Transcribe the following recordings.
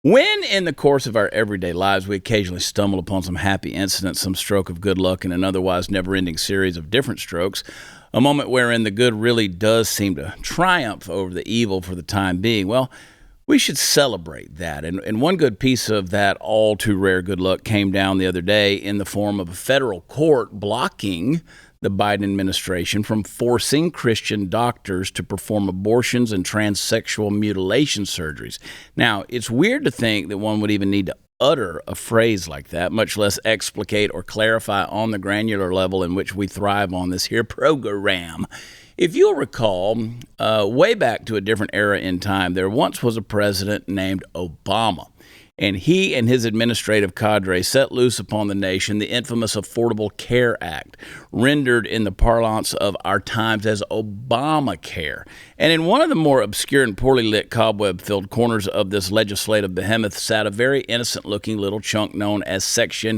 When in the course of our everyday lives we occasionally stumble upon some happy incident, some stroke of good luck in an otherwise never-ending series of different strokes, a moment wherein the good really does seem to triumph over the evil for the time being, well, we should celebrate that. And one good piece of that all too rare good luck came down the other day in the form of a federal court blocking the Biden administration from forcing Christian doctors to perform abortions and transsexual mutilation surgeries. Now, it's weird to think that one would even need to utter a phrase like that, much less explicate or clarify on the granular level in which we thrive on this here program. If you'll recall, way back to a different era in time, there once was a president named Obama. And he and his administrative cadre set loose upon the nation the infamous Affordable Care Act, rendered in the parlance of our times as Obamacare. And in one of the more obscure and poorly lit cobweb-filled corners of this legislative behemoth sat a very innocent-looking little chunk known as Section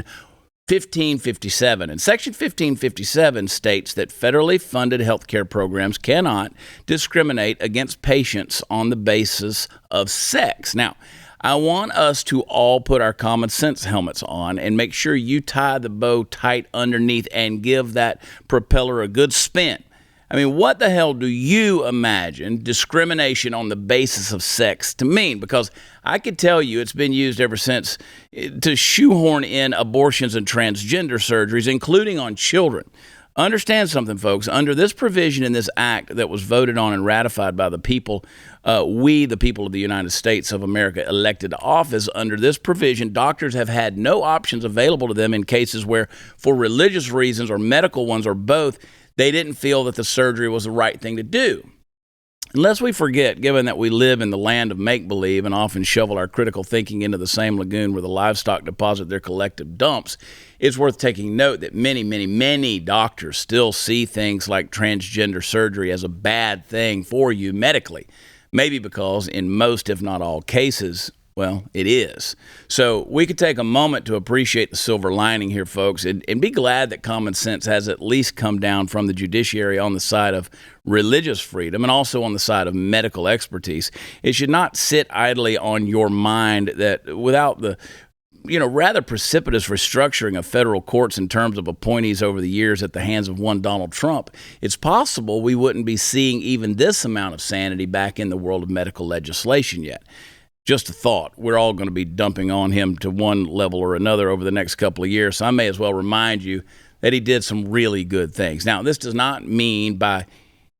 1557. And Section 1557 states that federally funded health care programs cannot discriminate against patients on the basis of sex. Now, I want us to all put our common sense helmets on and make sure you tie the bow tight underneath and give that propeller a good spin. I mean, what the hell do you imagine discrimination on the basis of sex to mean? Because I could tell you it's been used ever since to shoehorn in abortions and transgender surgeries, including on children. Understand something, folks. Under this provision in this act that was voted on and ratified by the people, we, the people of the United States of America, elected to office, under this provision, doctors have had no options available to them in cases where, for religious reasons or medical ones or both, they didn't feel that the surgery was the right thing to do. Unless we forget, given that we live in the land of make-believe and often shovel our critical thinking into the same lagoon where the livestock deposit their collective dumps, it's worth taking note that many doctors still see things like transgender surgery as a bad thing for you medically. Maybe because in most, if not all cases, well, it is. So we could take a moment to appreciate the silver lining here, folks, and be glad that common sense has at least come down from the judiciary on the side of religious freedom and also on the side of medical expertise. It should not sit idly on your mind that without the rather precipitous restructuring of federal courts in terms of appointees over the years at the hands of one Donald Trump, it's possible we wouldn't be seeing even this amount of sanity back in the world of medical legislation yet. Just a thought. We're all going to be dumping on him to one level or another over the next couple of years, so I may as well remind you that he did some really good things. Now, this does not mean by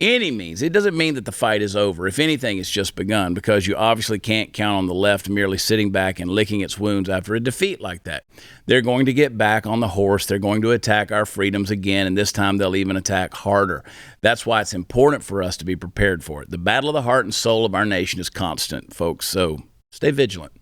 any means, it doesn't mean that the fight is over. If anything, it's just begun, because you obviously can't count on the left merely sitting back and licking its wounds after a defeat like that. They're going to get back on the horse. They're going to attack our freedoms again, and this time they'll even attack harder. That's why it's important for us to be prepared for it. The battle of the heart and soul of our nation is constant, folks, so stay vigilant.